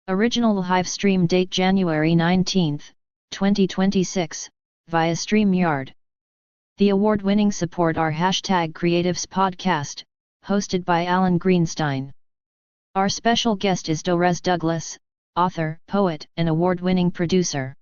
Original live stream date January 19, 2026, via StreamYard. The award-winning support our #Creatives podcast, hosted by Alan Greenstein. Our special guest is Dorez Douglas, author, poet, and award-winning producer.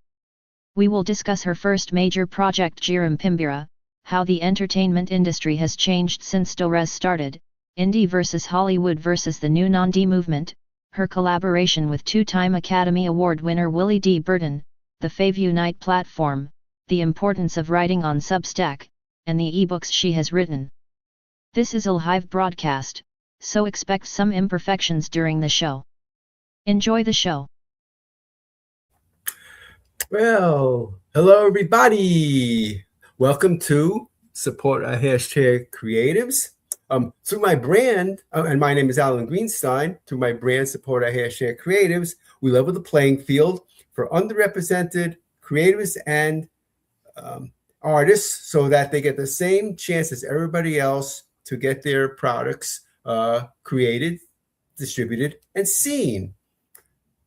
We will discuss her first major project Jirimpimbira, how the entertainment industry has changed since Dorez started, indie versus Hollywood versus the new NonDē movement, her collaboration with two-time Academy Award winner Willie D. Burton, the FAVunite platform, the importance of writing on Substack, and the eBooks she has written. This is a live broadcast, so expect some imperfections during the show. Enjoy the show. Well, hello everybody. Welcome to Support our #Creatives. Through my brand, and my name is Alan Greenstein, through my brand Support our #Creatives, we level the playing field for underrepresented creatives and artists so that they get the same chance as everybody else to get their products created, distributed, and seen.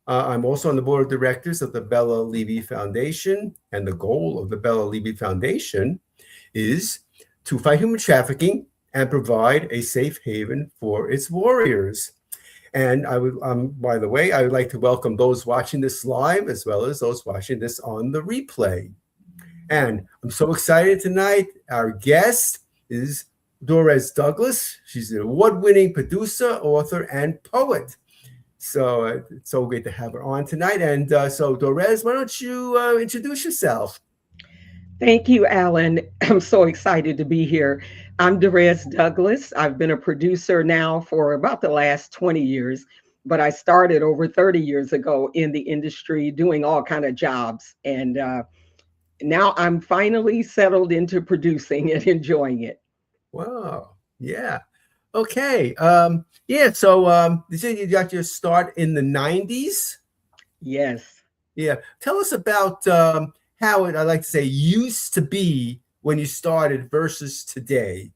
I'm also on the board of directors of the Bella Levy Foundation, and the goal of the Bella Levy Foundation is to fight human trafficking and provide a safe haven for its warriors. And by the way, I would like to welcome those watching this live as well as those watching this on the replay. And I'm so excited tonight. Our guest is Dorez Douglas. She's an award-winning producer, author, and poet. So it's so great to have her on tonight. And so Dorez, why don't you introduce yourself? Thank you, Alan. I'm so excited to be here. I'm Dorez Douglas. I've been a producer now for about the last 20 years, but I started over 30 years ago in the industry doing all kinds of jobs. And now I'm finally settled into producing and enjoying it. Wow. Yeah. Okay. Yeah. So you said you got your start in the 90s? Yes. Yeah. Tell us about how it, I like to say, used to be when you started versus today.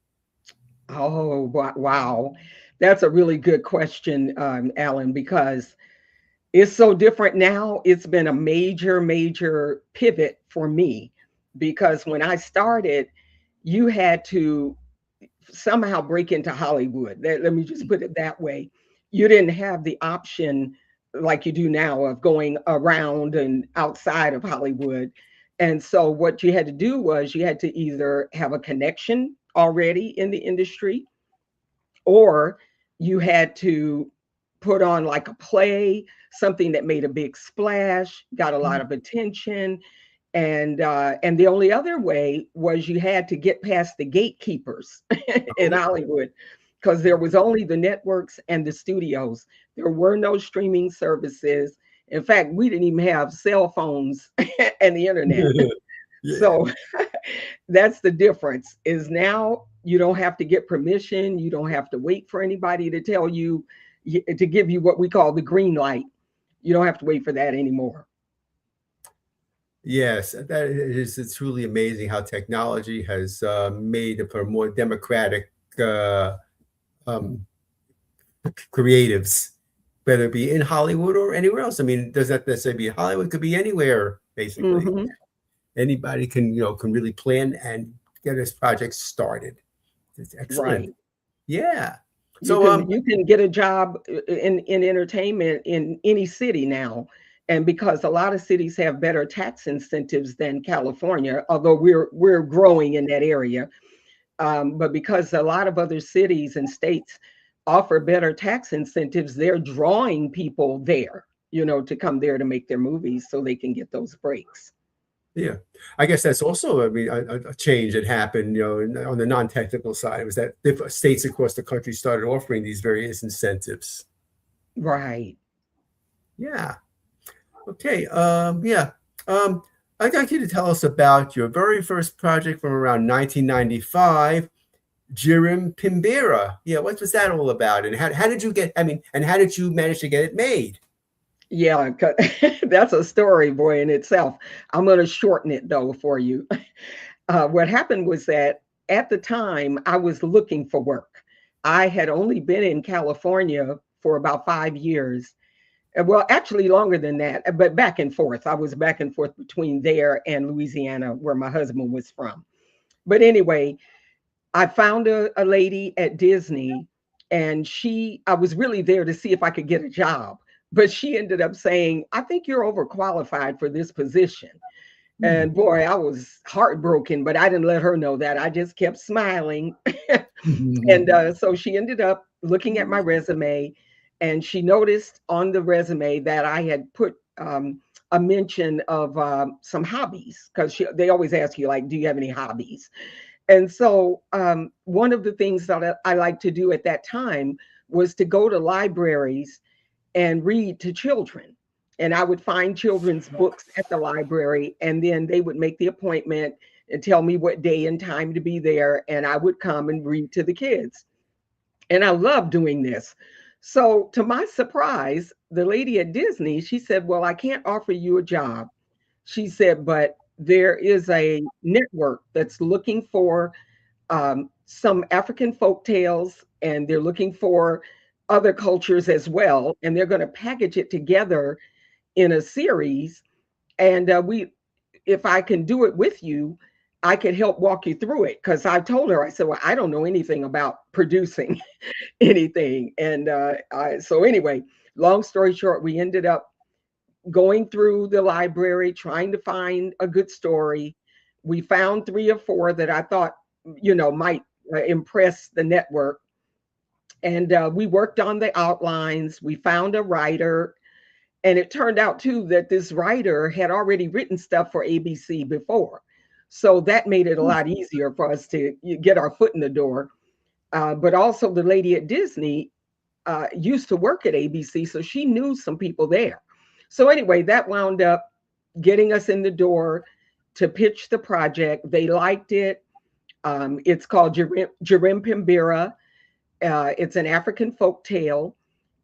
Oh, wow. That's a really good question, Alan, because it's so different now. It's been a major pivot for me, because when I started, you had to somehow break into Hollywood. Let me just put it that way. You didn't have the option like you do now of going around and outside of Hollywood. And so what you had to do was you had to either have a connection already in the industry, or you had to put on like a play, something that made a big splash, got a lot of attention. And the only other way was you had to get past the gatekeepers in Hollywood, because there was only the networks and the studios. There were no streaming services. In fact, we didn't even have cell phones and the internet. Yeah. So that's the difference, is now you don't have to get permission. You don't have to wait for anybody to tell you, to give you what we call the green light. You don't have to wait for that anymore. Yes, that is, it's truly amazing how technology has made it for more democratic creatives, whether it be in Hollywood or anywhere else. I mean, it doesn't necessarily be in Hollywood, it could be anywhere, basically. Mm-hmm. Anybody can really plan and get his project started. It's excellent. Right. Yeah. So you can get a job in entertainment in any city now. And because a lot of cities have better tax incentives than California, although we're growing in that area, but because a lot of other cities and states offer better tax incentives, they're drawing people there, to come there to make their movies so they can get those breaks. Yeah, I guess that's also, a change that happened, on the non-technical side, was that different states across the country started offering these various incentives. Right. Yeah. Okay. Yeah. I'd like you to tell us about your very first project from around 1995, Jirimpimbira. Yeah. What was that all about? And how did you get, and how did you manage to get it made? Yeah, that's a story, boy, in itself. I'm going to shorten it, though, for you. What happened was that at the time, I was looking for work. I had only been in California for about 5 years. Well, actually longer than that, but back and forth. I was back and forth between there and Louisiana, where my husband was from. But anyway, I found a lady at Disney, and I was really there to see if I could get a job. But she ended up saying, I think you're overqualified for this position. And boy, I was heartbroken, but I didn't let her know that. I just kept smiling. And so she ended up looking at my resume, and she noticed on the resume that I had put a mention of some hobbies, because they always ask you, like, do you have any hobbies? And so one of the things that I liked to do at that time was to go to libraries and read to children. And I would find children's books at the library, and then they would make the appointment and tell me what day and time to be there. And I would come and read to the kids. And I love doing this. So to my surprise, the lady at Disney, she said, well, I can't offer you a job. She said, but there is a network that's looking for some African folk tales, and they're looking for other cultures as well. And they're going to package it together in a series. And if I can do it with you, I could help walk you through it. Because I told her, I said, well, I don't know anything about producing anything. And so anyway, long story short, we ended up going through the library, trying to find a good story. We found 3 or 4 that I thought, might impress the network. And we worked on the outlines. We found a writer. And it turned out, too, that this writer had already written stuff for ABC before. So that made it a lot easier for us to get our foot in the door. But also the lady at Disney used to work at ABC, so she knew some people there. So anyway, that wound up getting us in the door to pitch the project. They liked it. It's called Jirimpimbira. It's an African folk tale,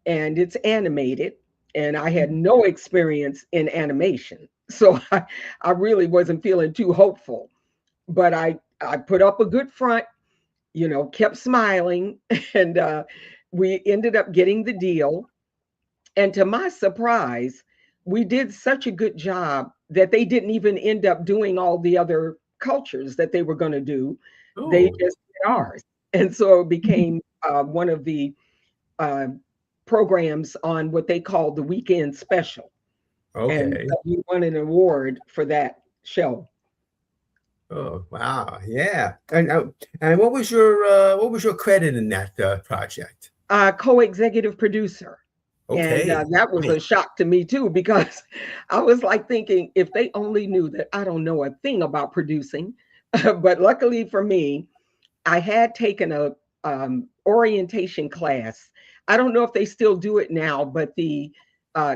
and it's animated. And I had no experience in animation, so I really wasn't feeling too hopeful. But I put up a good front, kept smiling, and we ended up getting the deal. And to my surprise, we did such a good job that they didn't even end up doing all the other cultures that they were going to do. Ooh. They just did ours. And so it became one of the programs on what they called the weekend special. Okay. And we won an award for that show. Oh, wow. Yeah. And what was your credit in that project? Co-executive producer. Okay. And that was a shock to me too, because I was like thinking, if they only knew that I don't know a thing about producing. But luckily for me, I had taken a orientation class. I don't know if they still do it now, but the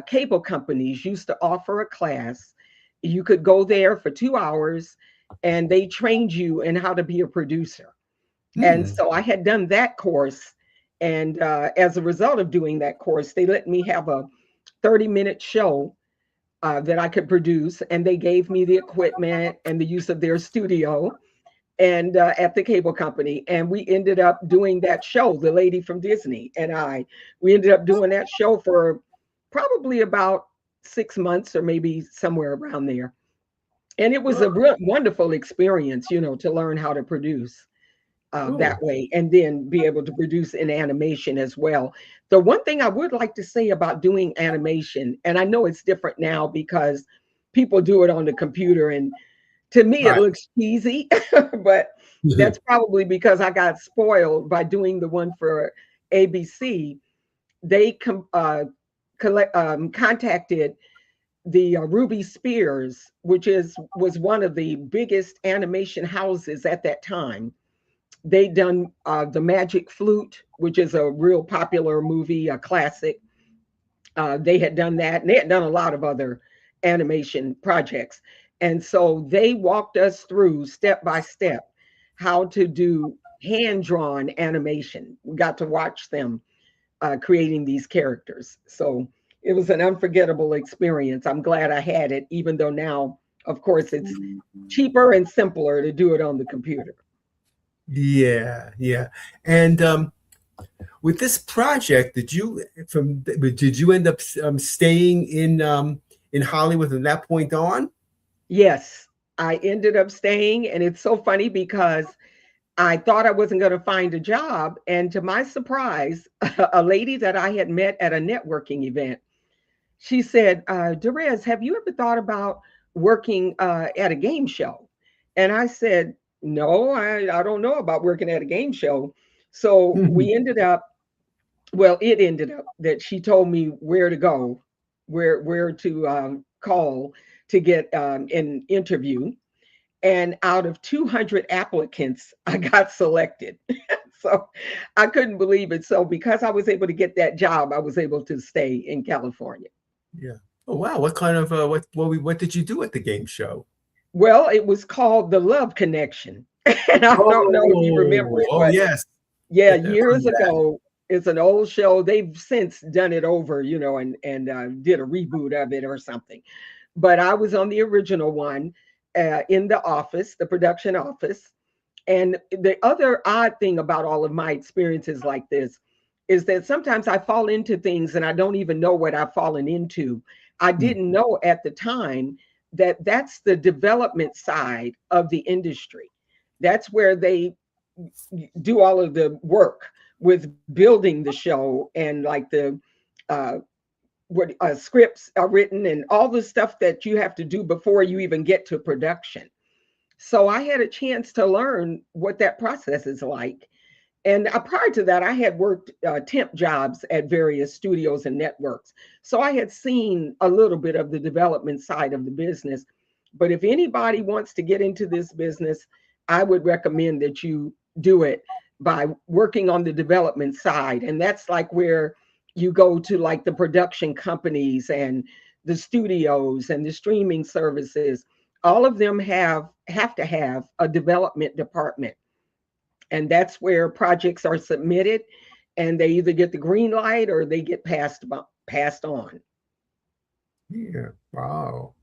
cable companies used to offer a class. You could go there for 2 hours, and they trained you in how to be a producer. And so I had done that course. And as a result of doing that course, they let me have a 30-minute show that I could produce. And they gave me the equipment and the use of their studio and at the cable company. And we ended up doing that show, the lady from Disney and we ended up doing that show for probably about 6 months, or maybe somewhere around there. And it was a real wonderful experience, to learn how to produce that way, and then be able to produce in animation as well. The one thing I would like to say about doing animation, and I know it's different now because people do it on the computer, and to me, it looks cheesy, but that's probably because I got spoiled by doing the one for ABC. They contacted the Ruby Spears, which was one of the biggest animation houses at that time. They done The Magic Flute, which is a real popular movie, a classic. They had done that, and they had done a lot of other animation projects. And so they walked us through step by step how to do hand-drawn animation. We got to watch them creating these characters. So it was an unforgettable experience. I'm glad I had it, even though now, of course, it's cheaper and simpler to do it on the computer. Yeah. And with this project, did you end up staying in Hollywood from that point on? Yes, I ended up staying, and it's so funny because I thought I wasn't going to find a job, and to my surprise, a lady that I had met at a networking event, she said, Dorez, have you ever thought about working at a game show? And I said, no, I don't know about working at a game show. So we ended up, well, it ended up that she told me where to go, where to call to get an interview. And out of 200 applicants, I got selected. So I couldn't believe it. So because I was able to get that job, I was able to stay in California. Yeah. Oh wow! What kind of what did you do at the game show? Well, it was called The Love Connection, and I don't know if you remember it. Oh but yes. yeah, years ago. It's an old show. They've since done it over, and did a reboot of it or something. But I was on the original one in the office, the production office. And the other odd thing about all of my experiences like this is that sometimes I fall into things and I don't even know what I've fallen into. I didn't know at the time that that's the development side of the industry. That's where they do all of the work with building the show, and like the scripts are written and all the stuff that you have to do before you even get to production. So I had a chance to learn what that process is like. And prior to that, I had worked temp jobs at various studios and networks. So I had seen a little bit of the development side of the business. But if anybody wants to get into this business, I would recommend that you do it by working on the development side. And that's like where you go to like the production companies and the studios and the streaming services. All of them have to have a development department. And that's where projects are submitted, and they either get the green light or they get passed on. Yeah. Wow.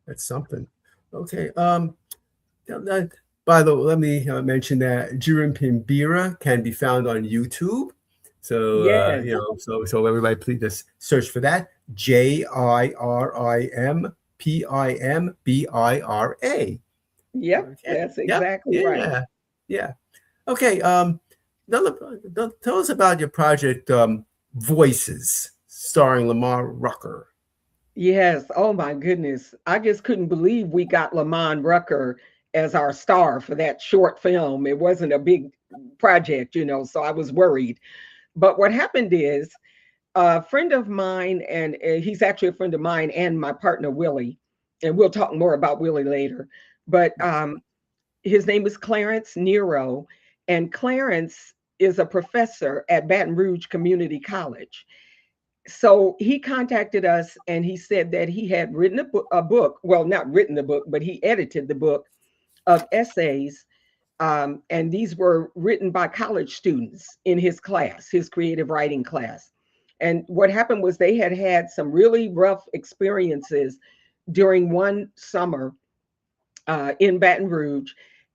That's something. Okay. By the way, let me mention that Jirimpimbira can be found on YouTube. So, Yes. So everybody please just search for that. Jirimpimbira. Yep, Okay. that's exactly right. Yeah. Okay. Now, tell us about your project, Voices, starring Lamman Rucker. Yes. Oh my goodness. I just couldn't believe we got Lamman Rucker as our star for that short film. It wasn't a big project, so I was worried. But what happened is a friend of mine, and he's actually a friend of mine and my partner, Willie, and we'll talk more about Willie later. But his name is Clarence Nero, and Clarence is a professor at Baton Rouge Community College. So he contacted us and he said that he had written a book, well, not written the book, but he edited the book of essays. And these were written by college students in his class, his creative writing class. And what happened was they had had some really rough experiences during one summer in Baton Rouge.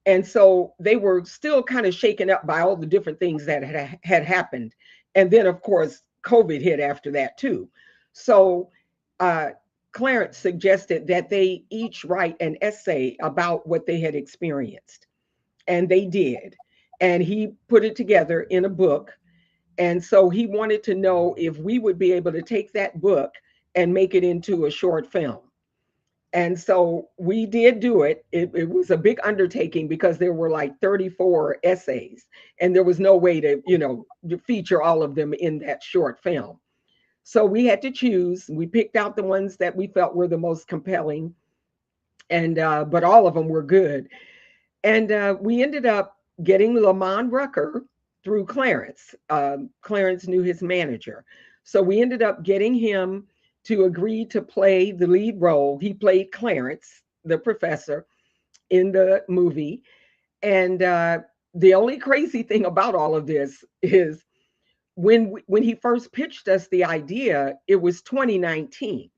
And so they were still kind of shaken up by all the different things that had happened. And then, of course, COVID hit after that, too. So Clarence suggested that they each write an essay about what they had experienced. And they did. And he put it together in a book. And so he wanted to know if we would be able to take that book and make it into a short film. And so we did do it. It was a big undertaking because there were like 34 essays, and there was no way to, to feature all of them in that short film. So we had to choose. We picked out the ones that we felt were the most compelling, and but all of them were good. And we ended up getting Lamman Rucker through Clarence. Clarence knew his manager. So we ended up getting him to agree to play the lead role. He played Clarence, the professor, in the movie. And the only crazy thing about all of this is when he first pitched us the idea, it was 2019.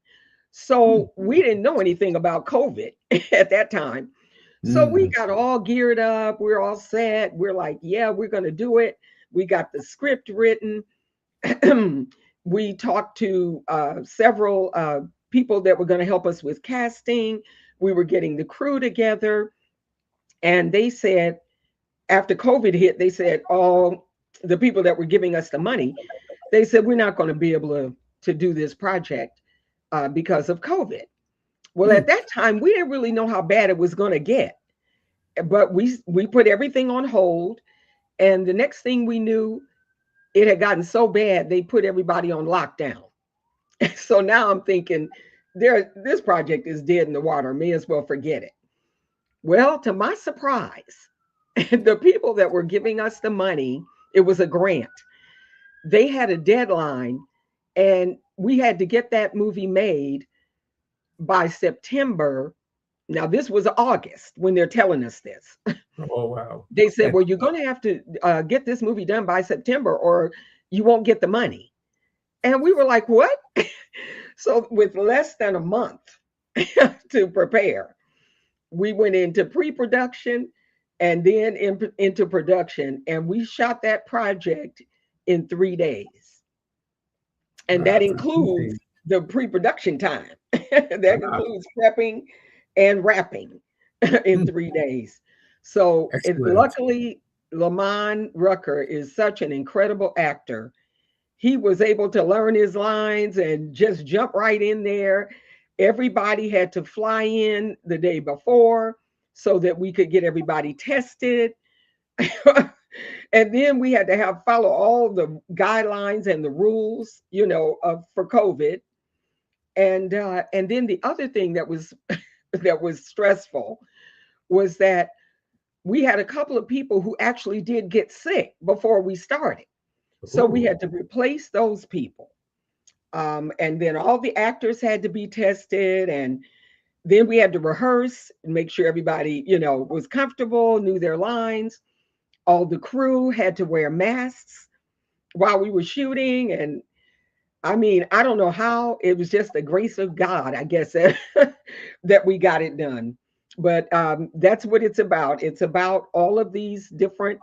So we didn't know anything about COVID at that time. So we got all geared up. We're all set. We're like, yeah, we're going to do it. We got the script written. We talked to several people that were going to help us with casting. We were getting the crew together. And they said, after COVID hit, they said, all the people that were giving us the money, they said, we're not going to be able to do this project because of COVID. Well, at that time, we didn't really know how bad it was going to get. But we put everything on hold. And the next thing we knew, it had gotten so bad, they put everybody on lockdown. So now I'm thinking, this project is dead in the water. May as well forget it. Well, to my surprise, the people that were giving us the money, it was a grant. They had a deadline, and we had to get that movie made by September. Now, this was August when they're telling us this. Oh, wow. They said, well, you're going to have to get this movie done by September or you won't get the money. And we were like, what? So with less than a month to prepare, we went into pre-production and then into production. And we shot that project in 3 days. And that includes the pre-production time. That includes prepping and wrapping in 3 days. So luckily, Lamman Rucker is such an incredible actor. He was able to learn his lines and just jump right in there. Everybody had to fly in the day before so that we could get everybody tested. And then we had to follow all the guidelines and the rules, for COVID. And then the other thing that was stressful was that we had a couple of people who actually did get sick before we started. So we had to replace those people. And then all the actors had to be tested. And then we had to rehearse and make sure everybody, was comfortable, knew their lines. All the crew had to wear masks while we were shooting. And I mean, I don't know how. It was just the grace of God, I guess, that we got it done. But that's what it's about. It's about all of these different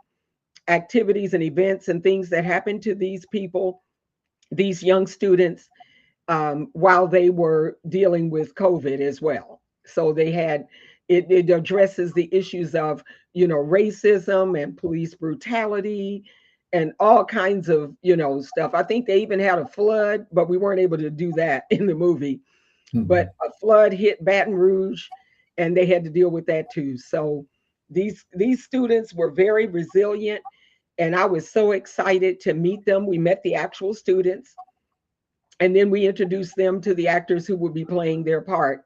activities and events and things that happened to these people, these young students, while they were dealing with COVID as well. So they had, it addresses the issues of, racism and police brutality and all kinds of, stuff. I think they even had a flood, but we weren't able to do that in the movie. Mm-hmm. But a flood hit Baton Rouge and they had to deal with that too. So these students were very resilient and I was so excited to meet them. We met the actual students and then we introduced them to the actors who would be playing their part.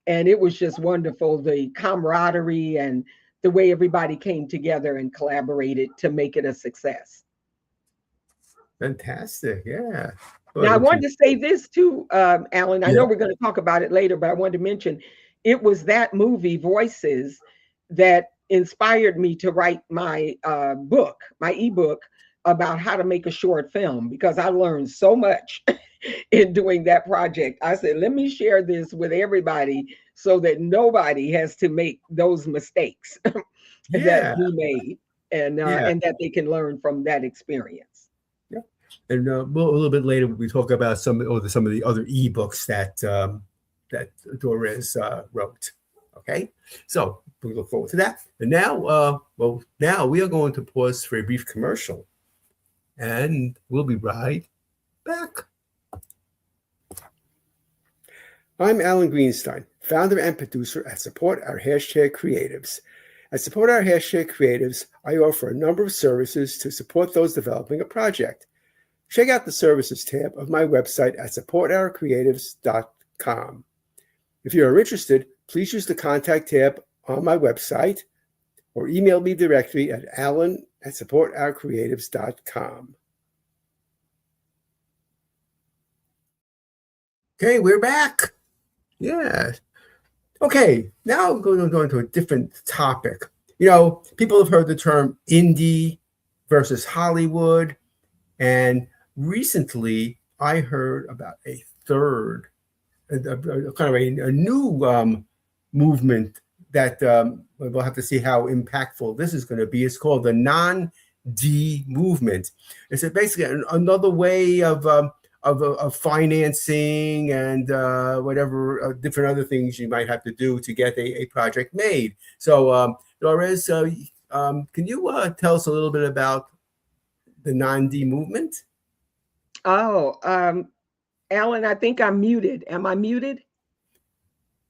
And it was just wonderful, the camaraderie and the way everybody came together and collaborated to make it a success. Fantastic, yeah. Well, now, I wanted to say this too, Alan. I know we're going to talk about it later, but I wanted to mention it was that movie, Voices, that inspired me to write my book, my ebook about how to make a short film, because I learned so much in doing that project. I said, let me share this with everybody so that nobody has to make those mistakes that we made and that they can learn from that experience. Yeah. And a little bit later, we talk about some of the other ebooks that Dorez wrote. Okay, so we look forward to that. And now, now we are going to pause for a brief commercial, and we'll be right back. I'm Alan Greenstein, founder and producer at Support Our Creatives. At Support Our Creatives, I offer a number of services to support those developing a project. Check out the services tab of my website at supportourcreatives.com. If you are interested, please use the contact tab on my website or email me directly at alan@supportourcreatives.com. Okay, we're back. Yeah. Okay, now we're going to go into a different topic. People have heard the term indie versus Hollywood. And recently I heard about a third, kind of a new movement that we'll have to see how impactful this is going to be. It's called the NonDē non-D movement. It's basically another way of financing and whatever different other things you might have to do to get a project made. So, Dorez, can you tell us a little bit about the non-D movement? Oh, Alan, I think I'm muted. Am I muted?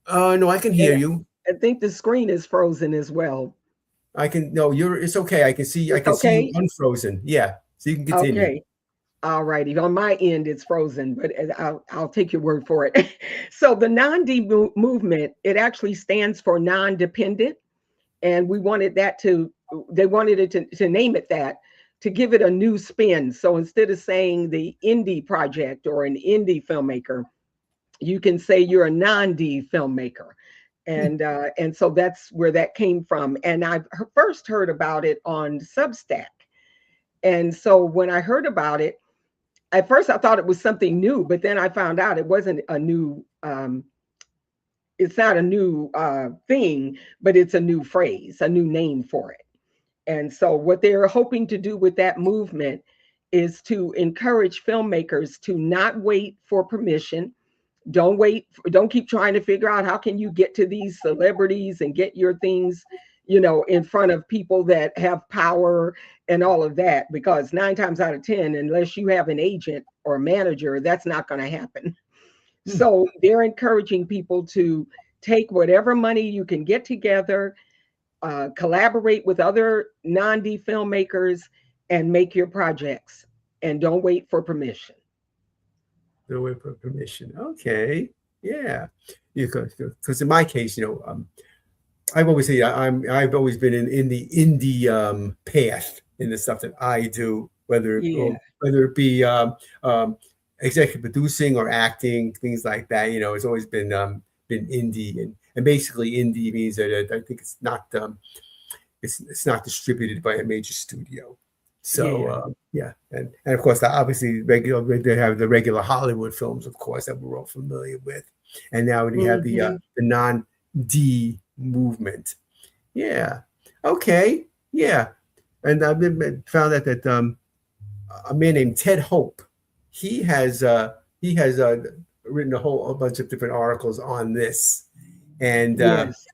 No, I can hear you. I think the screen is frozen as well. It's okay. I can see you unfrozen. Yeah. So you can continue. Okay. All righty. On my end, it's frozen, but I'll take your word for it. So the non-D movement, it actually stands for non-dependent. And they wanted it to name it that, to give it a new spin. So instead of saying the indie project or an indie filmmaker, you can say you're a non-D filmmaker. And so that's where that came from. And I first heard about it on Substack. And so when I heard about it, at first I thought it was something new, but then I found out it wasn't a new, it's not a new thing, but it's a new phrase, a new name for it. And so what they're hoping to do with that movement is to encourage filmmakers to not wait for permission. Don't keep trying to figure out how can you get to these celebrities and get your things, in front of people that have power and all of that, because 9 times out of 10, unless you have an agent or a manager, that's not going to happen. So they're encouraging people to take whatever money you can get together, collaborate with other non-D filmmakers, and make your projects. And don't wait for permission. Don't wait for permission. Okay. Yeah. Because in my case, I've always said I've always been in the indie path in the stuff that I do, whether it be executive producing or acting, things like that. It's always been indie, and basically indie means that I think it's not not distributed by a major studio. So and of course obviously they have the regular Hollywood films, of course, that we're all familiar with, and now we have the non-D movement. Yeah. Okay. Yeah. And I've found out that a man named Ted Hope, he has written a bunch of different articles on this, and Yes.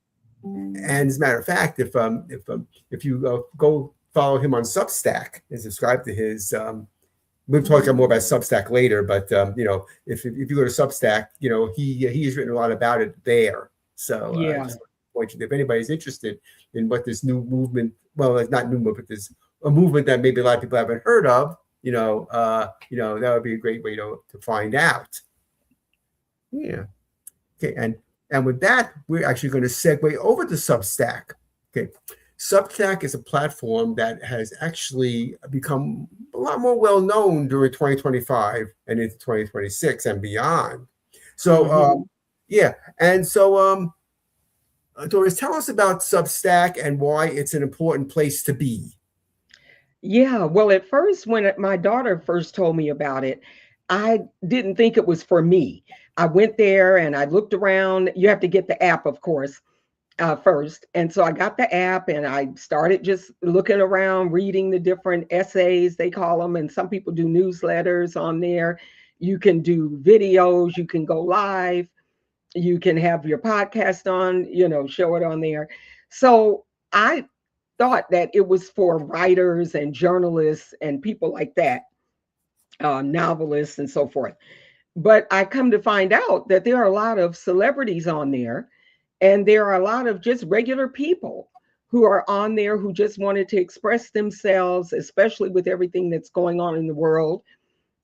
and as a matter of fact, if you go follow him on Substack and subscribe to his, we'll talk more about Substack later, but if you go to Substack, he's written a lot about it there. So just point you, if anybody's interested in what this new movement, well, it's not new movement, but there's a movement that maybe a lot of people haven't heard of, that would be a great way to find out. Yeah. Okay. And with that, we're actually going to segue over to Substack. Okay. Substack is a platform that has actually become a lot more well-known during 2025 and into 2026 and beyond. So, And so, Dorez, tell us about Substack and why it's an important place to be. Yeah, well, at first, when my daughter first told me about it, I didn't think it was for me. I went there and I looked around. You have to get the app, of course, first. And so I got the app and I started just looking around, reading the different essays, they call them. And some people do newsletters on there. You can do videos, you can go live, you can have your podcast on, show it on there. So I thought that it was for writers and journalists and people like that, novelists and so forth. But I come to find out that there are a lot of celebrities on there, and there are a lot of just regular people who are on there who just wanted to express themselves, especially with everything that's going on in the world.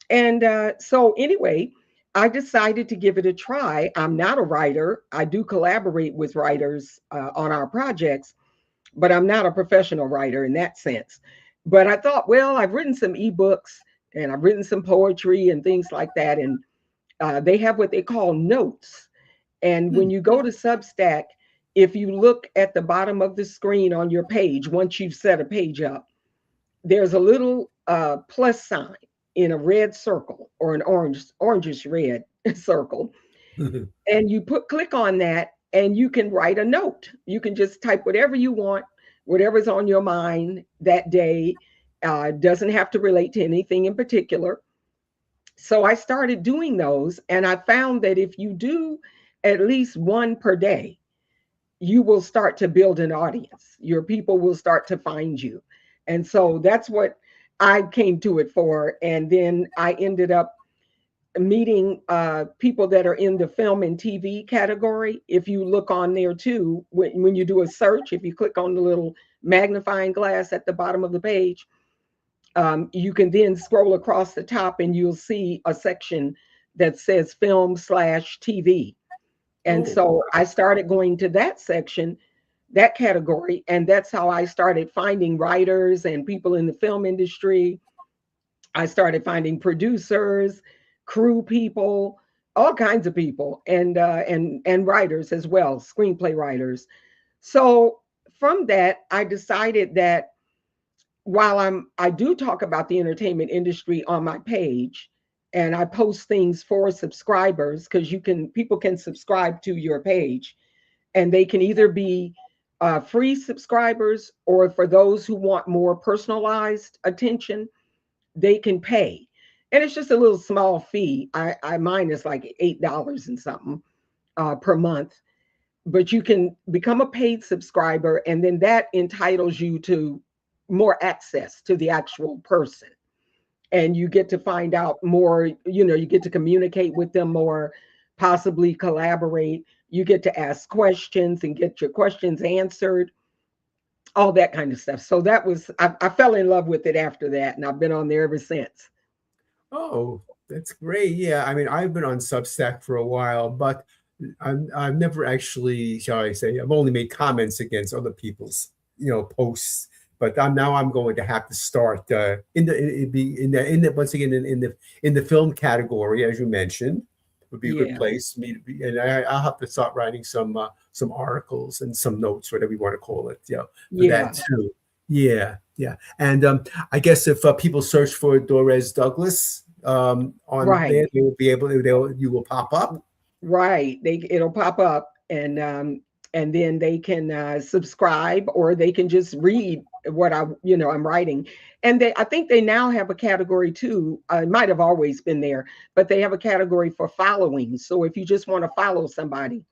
And so anyway, I decided to give it a try. I'm not a writer. I do collaborate with writers on our projects, but I'm not a professional writer in that sense. But I thought, well, I've written some eBooks and I've written some poetry and things like that. And they have what they call notes. And when you go to Substack, if you look at the bottom of the screen on your page, once you've set a page up, there's a little plus sign in a red circle or an orangish red circle. And you click on that and you can write a note. You can just type whatever you want, whatever's on your mind that day, Doesn't have to relate to anything in particular. So I started doing those, and I found that if you do at least one per day, you will start to build an audience. Your people will start to find you. And so that's what I came to it for. And then I ended up meeting people that are in the film and TV category. If you look on there too, when you do a search, if you click on the little magnifying glass at the bottom of the page, you can then scroll across the top and you'll see a section that says film/TV. And so I started going to that section, that category, and that's how I started finding writers and people in the film industry. I started finding producers, crew people, all kinds of people, and writers as well, screenplay writers. So from that, I decided that while I do talk about the entertainment industry on my page, and I post things for subscribers, because people can subscribe to your page, and they can either be free subscribers, or for those who want more personalized attention, they can pay. And it's just a little small fee. Mine is like $8 and something per month. But you can become a paid subscriber, and then that entitles you to more access to the actual person. And you get to find out more, you get to communicate with them more, possibly collaborate. You get to ask questions and get your questions answered, all that kind of stuff. So I fell in love with it after that, and I've been on there ever since. Oh, that's great. Yeah. I mean, I've been on Substack for a while, but I've never actually, shall I say, I've only made comments against other people's, posts. But now I'm going to have to start in the film category, as you mentioned, would be a good place for me to be. And I'll have to start writing some articles and some notes, whatever you want to call it, for that too. Yeah. And I guess if people search for Dorez Douglas on there, they will be you will pop up. Right. It'll pop up, and then they can subscribe, or they can just read what I'm writing. And I think they now have a category too. It might have always been there, but they have a category for following. So if you just want to follow somebody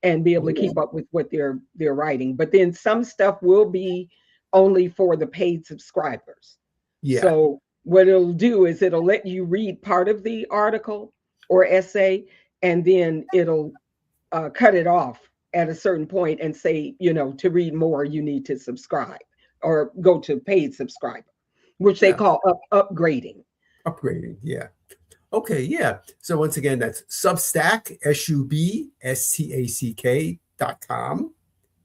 and be able to keep up with what they're writing, but then some stuff will be only for the paid subscribers. Yeah. So what it'll do is it'll let you read part of the article or essay, and then it'll cut it off at a certain point and say, to read more, you need to subscribe or go to paid subscriber, which they call upgrading. Upgrading, yeah. Okay, yeah. So once again, that's Substack, SUBSTACK.com.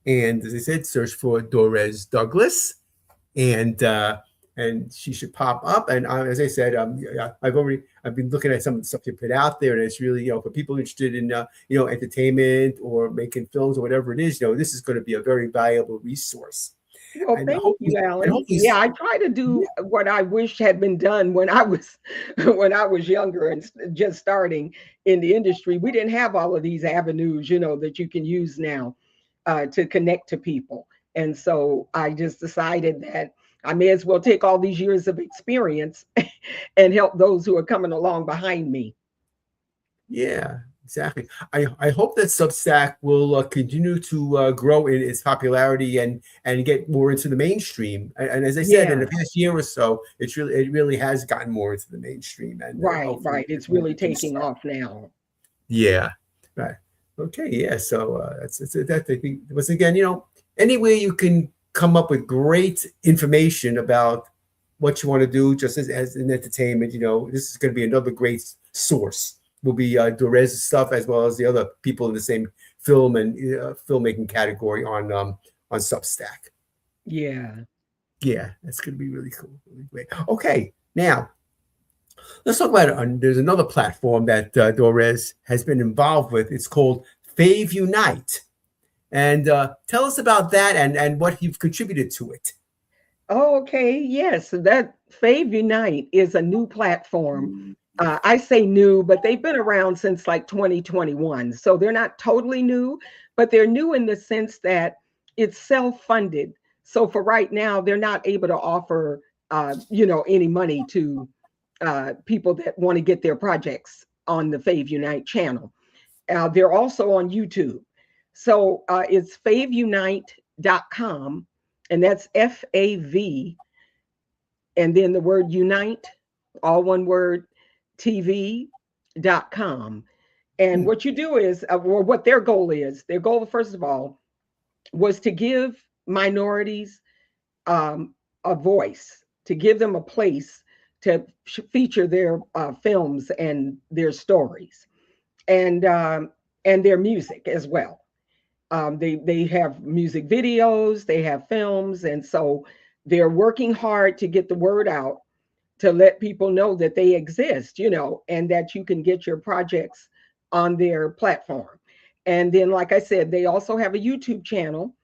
And as I said, search for Dorez Douglas, and she should pop up. And as I said, I've been looking at some of the stuff you put out there, and it's really, for people interested in entertainment or making films or whatever it is, this is going to be a very valuable resource. Well, thank you, Alan. Yeah, I try to do what I wish had been done when I was younger and just starting in the industry. We didn't have all of these avenues, that you can use now to connect to people. And so I just decided that I may as well take all these years of experience and help those who are coming along behind me. Yeah, exactly. I hope that Substack will continue to grow in its popularity and get more into the mainstream. And as I said, in the past year or so, it really has gotten more into the mainstream. And right. It's really taking off now. Yeah. Right. Okay. Yeah. So that's that. Once again, anywhere you can come up with great information about what you want to do, just as in entertainment, this is going to be another great source. Will be Dorez's stuff, as well as the other people in the same film and filmmaking category on Substack. Yeah, that's going to be really cool, really great. Okay, now let's talk about it. There's another platform that Dorez has been involved with. It's called FAVunite, and tell us about that and what you've contributed to it. Oh, okay. Yes, that FAVunite is a new platform. I say new, but they've been around since like 2021. So they're not totally new, but they're new in the sense that it's self-funded. So for right now, they're not able to offer any money to people that want to get their projects on the FAVunite channel. They're also on YouTube. So it's FAVunite.com, and that's FAV, and then the word unite, all one word, TV.com. And what you do is, or what their goal is, first of all, was to give minorities a voice, to give them a place to feature their films and their stories, and their music as well. They have music videos, they have films, and so they're working hard to get the word out, to let people know that they exist, and that you can get your projects on their platform. And then, like I said, they also have a YouTube channel.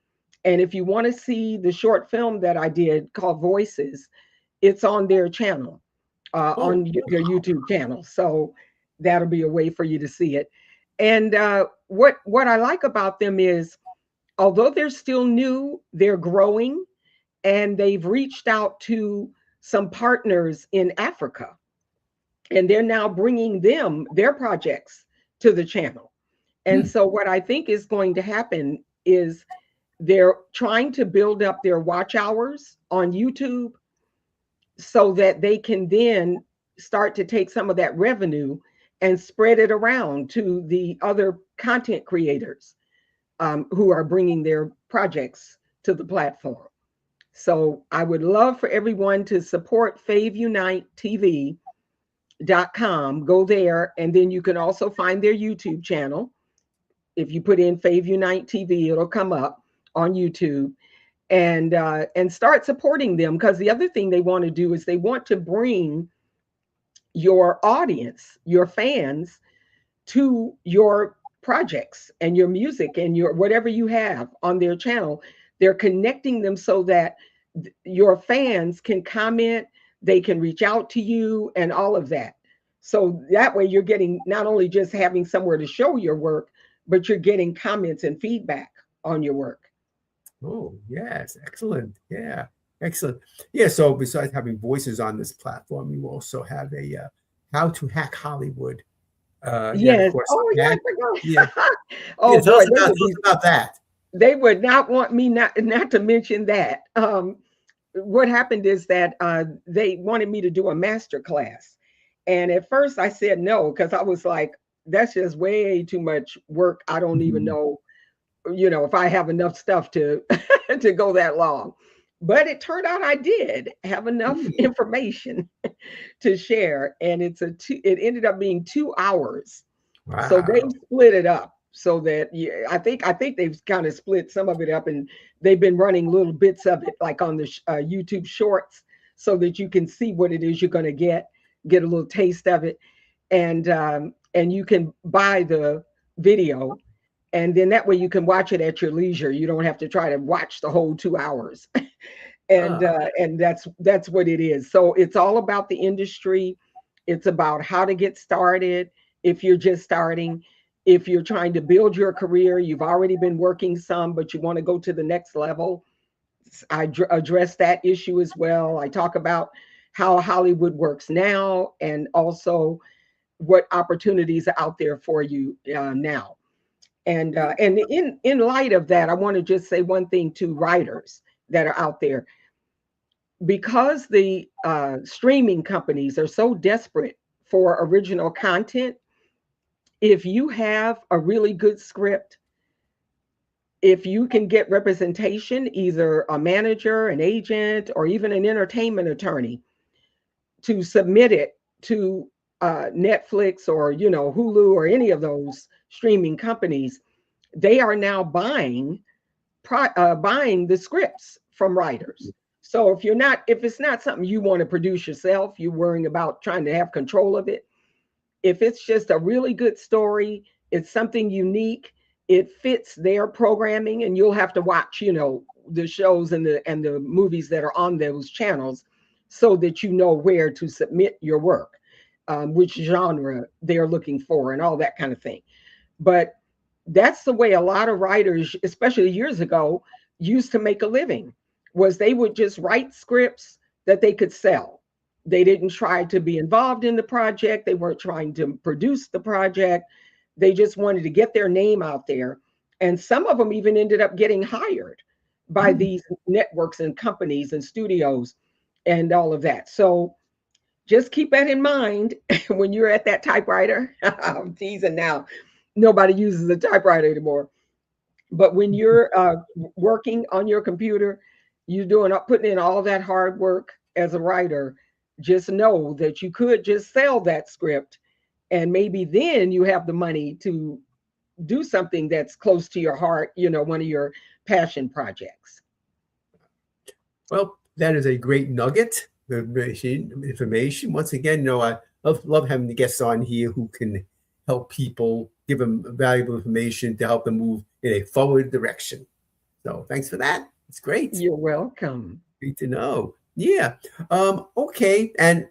And if you want to see the short film that I did called Voices, it's on their channel, on their YouTube channel. So that'll be a way for you to see it. And what I like about them is, although they're still new, they're growing, and they've reached out to some partners in Africa, and they're now bringing their projects to the channel. And so what I think is going to happen is they're trying to build up their watch hours on YouTube so that they can then start to take some of that revenue and spread it around to the other content creators who are bringing their projects to the platform. So I would love for everyone to support FAVunite.tv.com. Go there, and then you can also find their YouTube channel. If you put in FAVunite TV, it'll come up on YouTube, and start supporting them, because the other thing they want to do is they want to bring your audience, your fans, to your projects and your music and your whatever you have on their channel. They're connecting them so that your fans can comment, they can reach out to you, and all of that. So that way you're getting not only just having somewhere to show your work, but you're getting comments and feedback on your work. Oh, yes. Excellent. Yeah. Excellent. Yeah. So besides having voices on this platform, you also have a How to Hack Hollywood. Yes. Of course, oh, yeah. Yeah. Oh, yeah, tell boy, us about that. They would not want me not to mention that. What happened is that they wanted me to do a master class. And at first I said no, because I was like, that's just way too much work. I don't even know, if I have enough stuff to to go that long. But it turned out I did have enough information to share, and it ended up being 2 hours. Wow. So they split it up so that I think they've kind of split some of it up, and they've been running little bits of it like on the YouTube Shorts, so that you can see what it is you're going to get a little taste of it, and you can buy the video, and then that way you can watch it at your leisure. You don't have to try to watch the whole 2 hours. And that's what it is. So it's all about the industry. It's about how to get started. If you're just starting, if you're trying to build your career, you've already been working some, but you want to go to the next level, I address that issue as well. I talk about how Hollywood works now, and also what opportunities are out there for you now. And in light of that, I want to just say one thing to writers that are out there. Because the streaming companies are so desperate for original content, if you have a really good script, if you can get representation, either a manager, an agent, or even an entertainment attorney, to submit it to Netflix or Hulu or any of those streaming companies, they are now buying the scripts from writers. So if it's not something you want to produce yourself, you're worrying about trying to have control of it. If it's just a really good story, it's something unique, it fits their programming, and you'll have to watch, the shows and the movies that are on those channels, so that you know where to submit your work, which genre they're looking for, and all that kind of thing. But that's the way a lot of writers, especially years ago, used to make a living, was they would just write scripts, that they could sell. They didn't try to be involved in the project. They weren't trying to produce the project. They just wanted to get their name out there. And some of them even ended up getting hired by these networks and companies and studios and all of that. So just keep that in mind when you're at that typewriter. I'm teasing now. Nobody uses a typewriter anymore. But when you're working on your computer, you're putting in all that hard work as a writer, just know that you could just sell that script, and maybe then you have the money to do something that's close to your heart, one of your passion projects. Well, that is a great nugget. The information. Once again, I love having the guests on here who can help people, give them valuable information to help them move in a forward direction. So thanks for that. It's great. You're welcome. Great to know. Yeah. Okay. And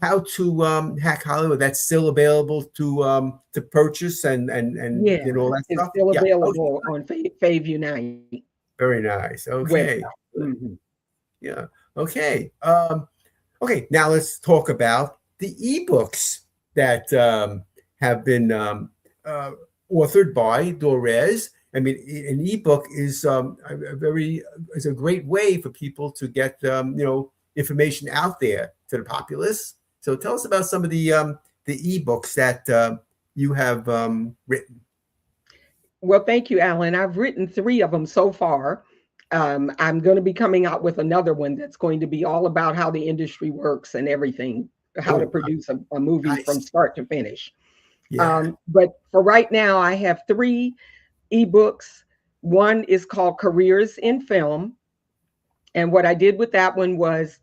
how to hack Hollywood? That's still available to purchase and all that it's stuff. Still available on FAVunite. Very nice. Okay. Mm-hmm. Yeah. Okay. Okay. Now let's talk about the eBooks that have been authored by Dorez. I mean, an ebook is a great way for people to get information out there to the populace. So tell us about some of the ebooks that you have written. Well, thank you, Alan. I've written 3 of them so far. I'm going to be coming out with another one that's going to be all about how the industry works and everything, how to produce a movie from start to finish. Yeah. But for right now, I have 3 eBooks. One is called Careers in Film. And what I did with that one was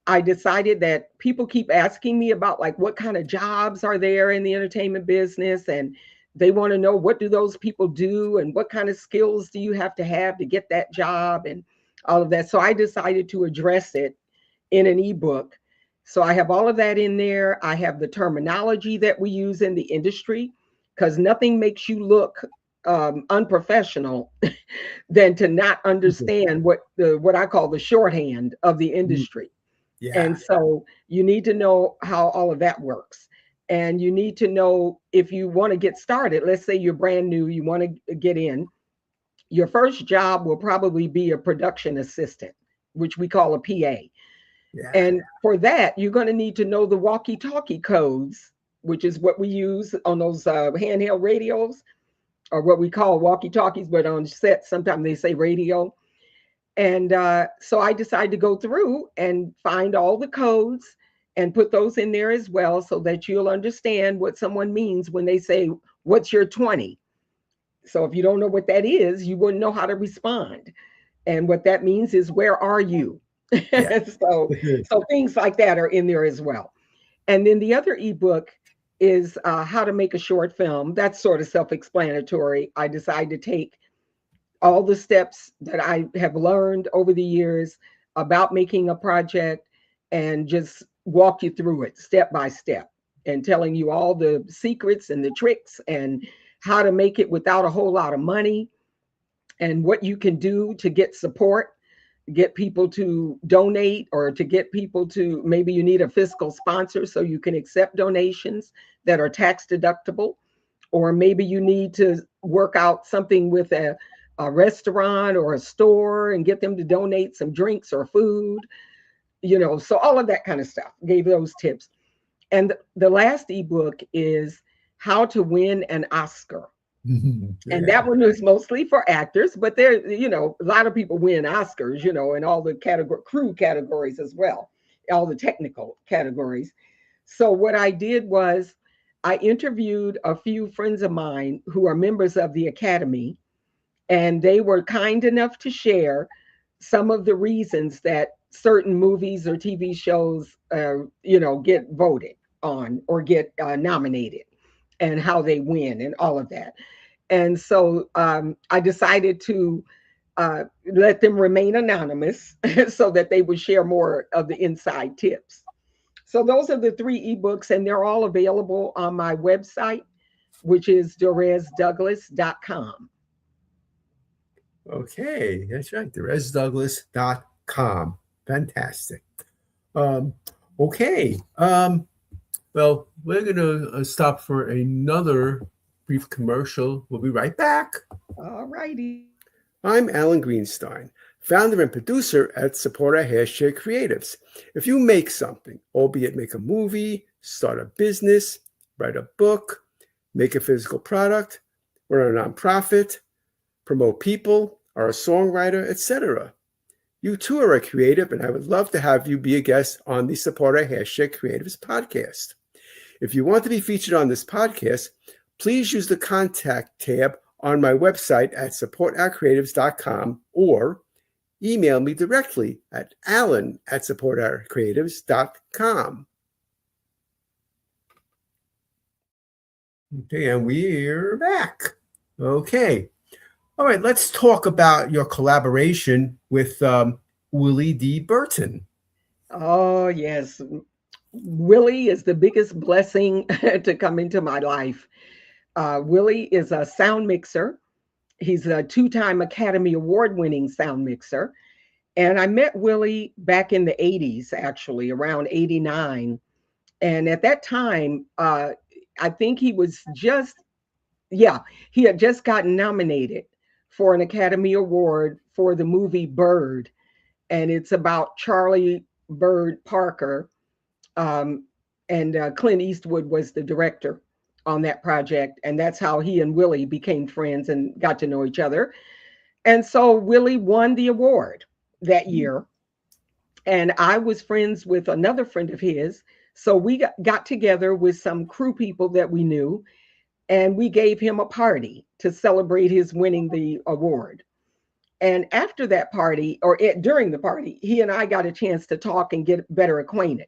I decided that people keep asking me about like what kind of jobs are there in the entertainment business, and they want to know what do those people do and what kind of skills do you have to get that job and all of that. So I decided to address it in an ebook. So I have all of that in there. I have the terminology that we use in the industry, because nothing makes you look unprofessional than to not understand what I call the shorthand of the industry. Yeah. And so you need to know how all of that works. And you need to know if you want to get started, let's say you're brand new, you want to get in, your first job will probably be a production assistant, which we call a PA. Yeah. And for that, you're going to need to know the walkie-talkie codes, which is what we use on those handheld radios, or what we call walkie-talkies, but on set, sometimes they say radio. And so I decided to go through and find all the codes and put those in there as well, so that you'll understand what someone means when they say, what's your 20? So if you don't know what that is, you wouldn't know how to respond. And what that means is, where are you? Yeah. So things like that are in there as well. And then the other ebook is how to make a short film. That's sort of self-explanatory. I decided to take all the steps that I have learned over the years about making a project and just walk you through it step by step, and telling you all the secrets and the tricks and how to make it without a whole lot of money, and what you can do to get support, get people to donate, or to get people to, maybe you need a fiscal sponsor so you can accept donations that are tax deductible, or maybe you need to work out something with a restaurant or a store and get them to donate some drinks or food, so all of that kind of stuff. Gave those tips. And the last ebook is how to win an Oscar. Yeah. And that one is mostly for actors, but there, a lot of people win Oscars, in all the crew categories as well, all the technical categories. So what I did was I interviewed a few friends of mine who are members of the Academy, and they were kind enough to share some of the reasons that certain movies or TV shows, get voted on or get nominated, and how they win and all of that. And so I decided to let them remain anonymous so that they would share more of the inside tips. So those are the 3 ebooks, and they're all available on my website, which is DorezDouglas.com. Okay, that's right, DorezDouglas.com. Fantastic. Okay. Well, we're going to stop for another brief commercial. We'll be right back. All righty. I'm Alan Greenstein, founder and producer at Support Our Hashtag Creatives. If you make something, albeit make a movie, start a business, write a book, make a physical product, run a nonprofit, promote people, are a songwriter, etc., you too are a creative, and I would love to have you be a guest on the Support Our Hashtag Creatives podcast. If you want to be featured on this podcast, please use the contact tab on my website at supportourcreatives.com or email me directly at alan@supportourcreatives.com. Okay, and we're back. Okay. All right, let's talk about your collaboration with Willie D. Burton. Oh, yes. Willie is the biggest blessing to come into my life. Willie is a sound mixer. He's a 2-time Academy Award-winning sound mixer. And I met Willie back in the 80s, actually, around 89. And at that time, I think he was he had just gotten nominated for an Academy Award for the movie Bird. And it's about Charlie Bird Parker. And Clint Eastwood was the director on that project. And that's how he and Willie became friends and got to know each other. And so Willie won the award that year. And I was friends with another friend of his. So we got together with some crew people that we knew, and we gave him a party to celebrate his winning the award. And after that party, or during the party, he and I got a chance to talk and get better acquainted.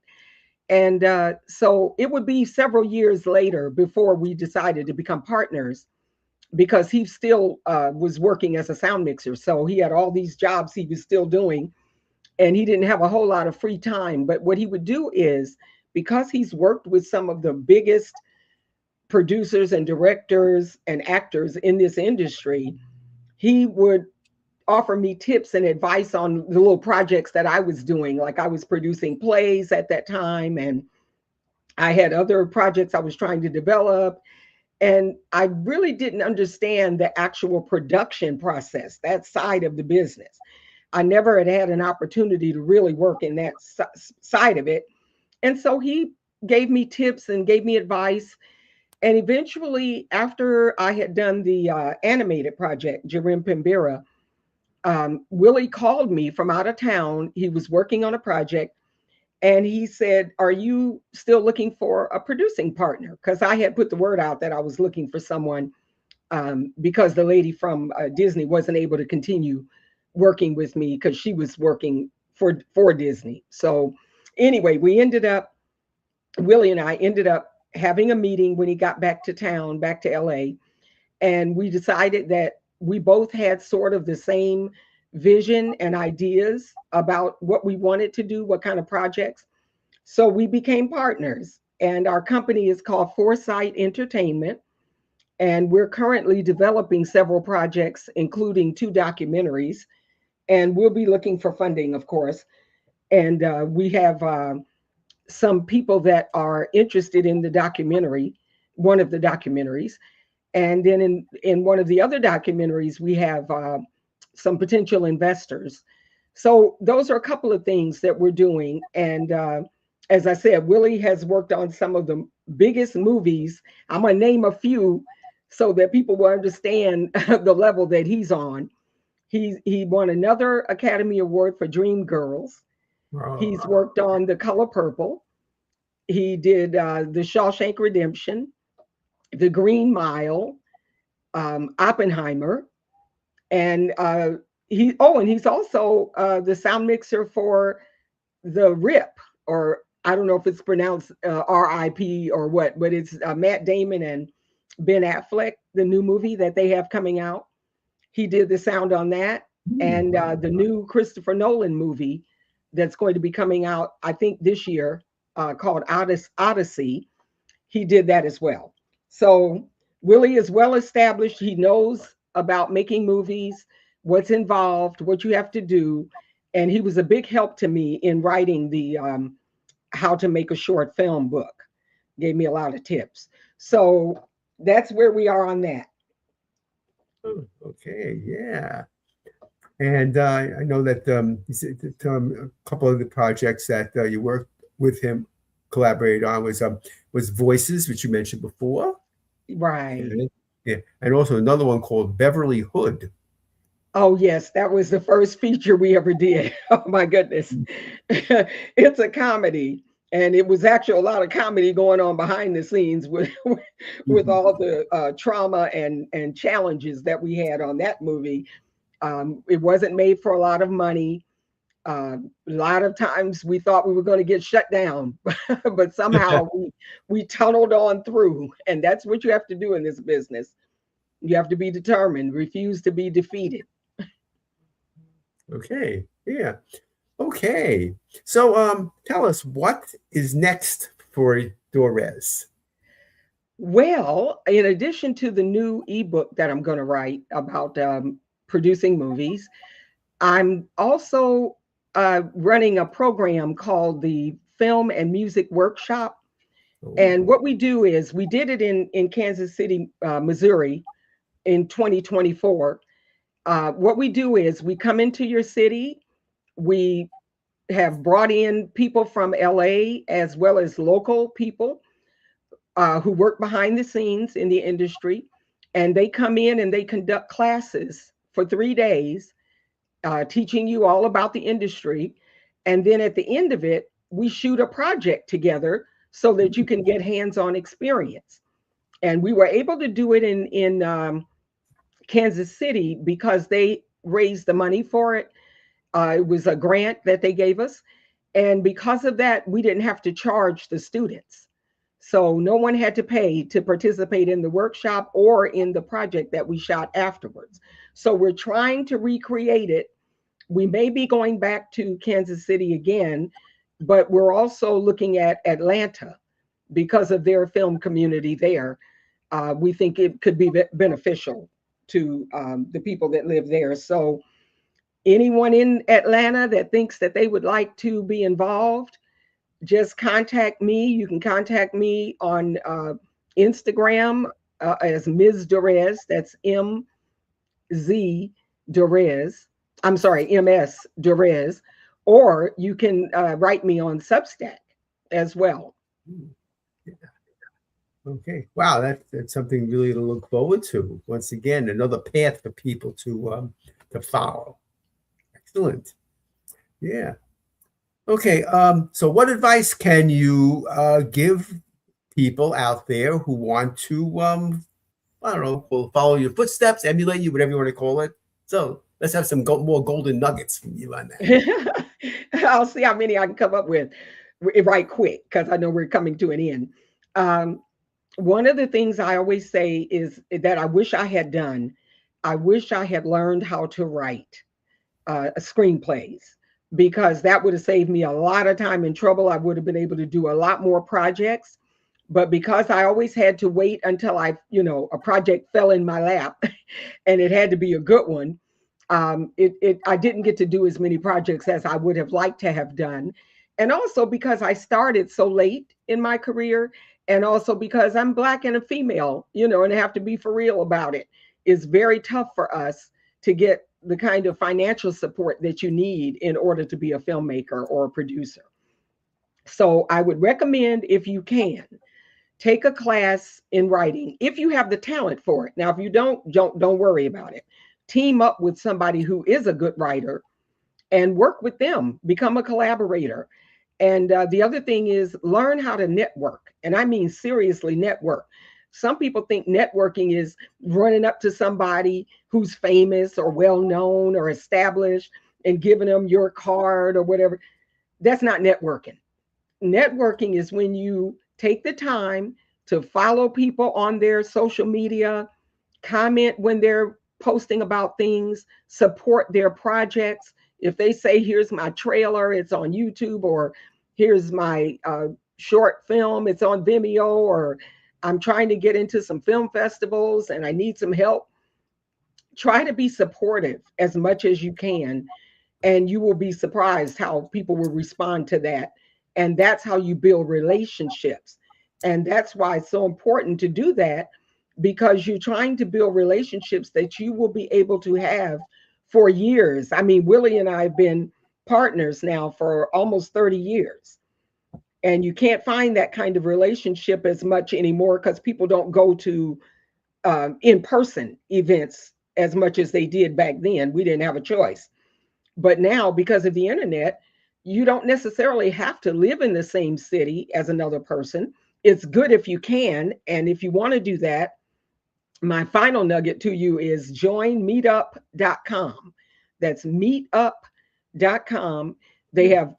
And so it would be several years later before we decided to become partners, because he still was working as a sound mixer. So he had all these jobs he was still doing, and he didn't have a whole lot of free time. But what he would do is, because he's worked with some of the biggest producers and directors and actors in this industry, he would offer me tips and advice on the little projects that I was doing. Like I was producing plays at that time, and I had other projects I was trying to develop. And I really didn't understand the actual production process, that side of the business. I never had an opportunity to really work in that side of it. And so he gave me tips and gave me advice. And eventually, after I had done the animated project, Jirimpimbira, Willie called me from out of town. He was working on a project, and he said, "Are you still looking for a producing partner?" Because I had put the word out that I was looking for someone, because the lady from Disney wasn't able to continue working with me because she was working for Disney. So anyway, Willie and I ended up having a meeting when he got back to town, back to LA. And we decided that we both had sort of the same vision and ideas about what we wanted to do, what kind of projects. So we became partners, and our company is called Foresight Entertainment. And we're currently developing several projects, including 2 documentaries. And we'll be looking for funding, of course. And we have some people that are interested in the documentary, one of the documentaries. And then in one of the other documentaries, we have some potential investors. So those are a couple of things that we're doing. And as I said, Willie has worked on some of the biggest movies. I'm going to name a few so that people will understand the level that he's on. He won another Academy Award for Dreamgirls. Wow. He's worked on The Color Purple. He did The Shawshank Redemption, The Green Mile, Oppenheimer, and he's also the sound mixer for The Rip, or I don't know if it's pronounced R.I.P. or what, but it's Matt Damon and Ben Affleck, the new movie that they have coming out. He did the sound on that. And the new Christopher Nolan movie that's going to be coming out, I think this year, called Odyssey, he did that as well. So Willie is well established. He knows about making movies, what's involved, what you have to do. And he was a big help to me in writing the how to make a short film book. Gave me a lot of tips. So that's where we are on that. Oh, okay, yeah. And I know that you said that, a couple of the projects that you worked with him, collaborated on was Voices, which you mentioned before. Right. Yeah. And also another one called Beverly Hood. Oh, yes, that was the first feature we ever did. Oh, my goodness. It's a comedy. And it was actually a lot of comedy going on behind the scenes with all the trauma and challenges that we had on that movie. It wasn't made for a lot of money. A lot of times we thought we were going to get shut down, but somehow we tunneled on through. And that's what you have to do in this business. You have to be determined, refuse to be defeated. Okay. Yeah. Okay. So tell us, what is next for Dorez? Well, in addition to the new ebook that I'm going to write about producing movies, I'm also running a program called the Film and Music Workshop. Oh. And what we do is we did it in Kansas City, Missouri in 2024. What we do is we come into your city. We have brought in people from LA as well as local people who work behind the scenes in the industry. And they come in and they conduct classes for 3 days, teaching you all about the industry. And then at the end of it, we shoot a project together so that you can get hands-on experience. And we were able to do it in Kansas City because they raised the money for it. It was a grant that they gave us. And because of that, we didn't have to charge the students. So no one had to pay to participate in the workshop or in the project that we shot afterwards. So we're trying to recreate it. We may be going back to Kansas City again, but we're also looking at Atlanta because of their film community there. We think it could be beneficial to the people that live there. So anyone in Atlanta that thinks that they would like to be involved, just contact me. You can contact me on Instagram as Ms. Dorez. That's MZ Dorez. I'm sorry, MS Dorez. Or you can write me on Substack as well. Yeah. Okay. Wow, that's something really to look forward to. Once again, another path for people to follow. Excellent. Yeah. Okay. So what advice can you give people out there who want to I don't know, follow your footsteps, emulate you, whatever you want to call it? So let's have some more golden nuggets from you on that. I'll see how many I can come up with right quick, because I know we're coming to an end. One of the things I always say is that I wish I had done, I wish I had learned how to write screenplays, because that would have saved me a lot of time and trouble. I would have been able to do a lot more projects. But because I always had to wait until a project fell in my lap and it had to be a good one, I didn't get to do as many projects as I would have liked to have done. And also because I started so late in my career, and also because I'm Black and a female, and I have to be for real about it. It's very tough for us to get the kind of financial support that you need in order to be a filmmaker or a producer. So I would recommend, if you can, take a class in writing if you have the talent for it. Now, if you don't worry about it. Team up with somebody who is a good writer and work with them, become a collaborator. And the other thing is learn how to network. And I mean, seriously, network. Some people think networking is running up to somebody who's famous or well-known or established and giving them your card or whatever. That's not networking. Networking is when you take the time to follow people on their social media, comment when they're posting about things, support their projects. If they say, here's my trailer, it's on YouTube, or here's my short film, it's on Vimeo, or I'm trying to get into some film festivals and I need some help. Try to be supportive as much as you can. And you will be surprised how people will respond to that. And that's how you build relationships. And that's why it's so important to do that, because you're trying to build relationships that you will be able to have for years. I mean, Willie and I have been partners now for almost 30 years. And you can't find that kind of relationship as much anymore because people don't go to in-person events as much as they did back then. We didn't have a choice. But now, because of the internet, you don't necessarily have to live in the same city as another person. It's good if you can. And if you want to do that, my final nugget to you is join meetup.com. That's meetup.com. They have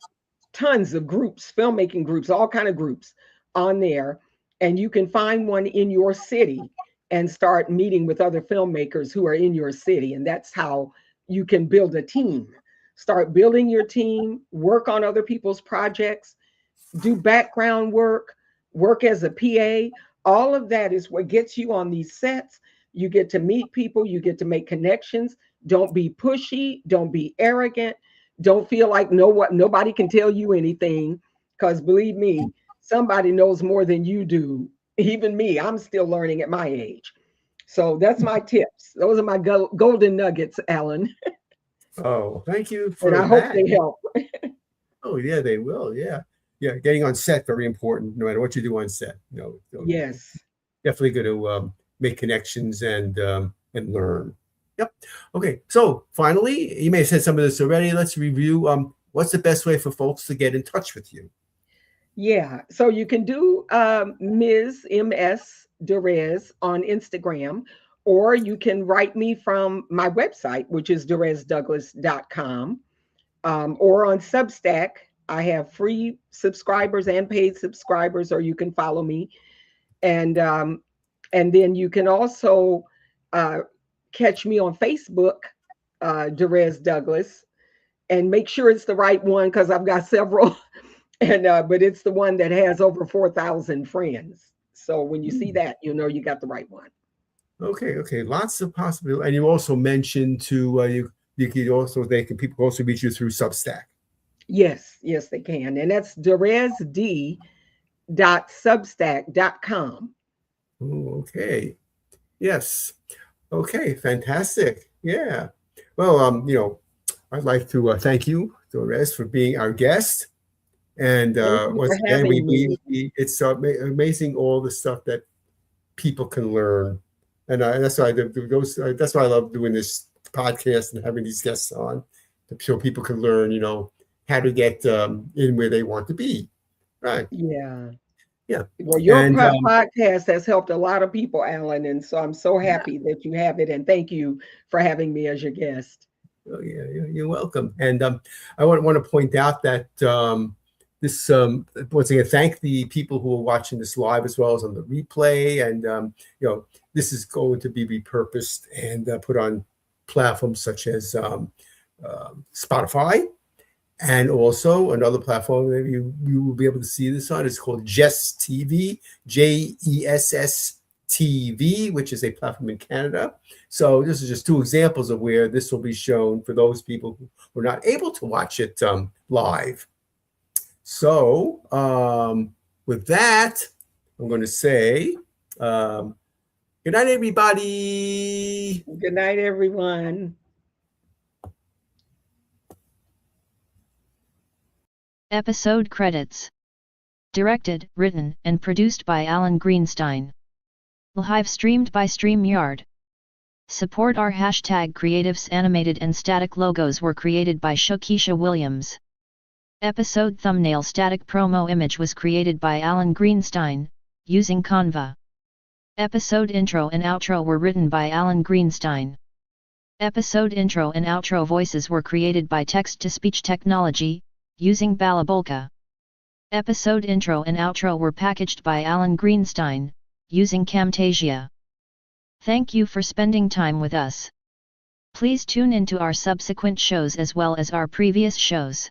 tons of groups, filmmaking groups, all kind of groups on there. And you can find one in your city and start meeting with other filmmakers who are in your city. And that's how you can build a team. Start building your team, work on other people's projects, do background work, work as a PA. All of that is what gets you on these sets. You get to meet people, you get to make connections. Don't be pushy, don't be arrogant. Don't feel like nobody can tell you anything, because believe me, somebody knows more than you do. Even me, I'm still learning at my age. So that's my tips. Those are my golden nuggets, Alan. Oh, thank you for and I hope they help. Oh, yeah, they will. Yeah. Yeah. Getting on set, very important, no matter what you do on set. Yes. Definitely going to make connections and learn. Yep. Okay. So finally, you may have said some of this already. Let's review. What's the best way for folks to get in touch with you? Yeah. So you can do Ms. MS Dorez on Instagram, or you can write me from my website, which is DorezDouglas.com, or on Substack. I have free subscribers and paid subscribers, or you can follow me. And then you can also catch me on Facebook, Dorez Douglas, and make sure it's the right one, because I've got several. And but it's the one that has over 4,000 friends. So when you see that, you know you got the right one. Okay. Lots of possibilities. And you also mentioned you could also people also reach you through Substack. Yes, they can. And that's DorezD.substack.com. Oh, okay. Yes. Okay, fantastic. Yeah. Well, I'd like to thank you, Dorez, for being our guest. And once again, it's amazing all the stuff that people can learn, and that's why that's why I love doing this podcast and having these guests on, so people can learn, how to get in where they want to be. Right. Yeah. Yeah. Well, your podcast has helped a lot of people, Alan, and so I'm so happy that you have it. And thank you for having me as your guest. Oh, yeah, you're welcome. And I want to point out that. This once again, thank the people who are watching this live as well as on the replay. And this is going to be repurposed and put on platforms such as Spotify, and also another platform that you will be able to see this on. It's called Jess TV, JESS TV, which is a platform in Canada. So this is just two examples of where this will be shown for those people who are not able to watch it live. So with that, I'm going to say good night, everybody. Good night, everyone. Episode credits. Directed, written, and produced by Alan Greenstein. Live streamed by StreamYard. Support our #creatives. Animated and static logos were created by Shakisha Williams. Episode thumbnail static promo image was created by Alan Greenstein, using Canva. Episode intro and outro were written by Alan Greenstein. Episode intro and outro voices were created by text-to-speech technology, using Balabolka. Episode intro and outro were packaged by Alan Greenstein, using Camtasia. Thank you for spending time with us. Please tune into our subsequent shows as well as our previous shows.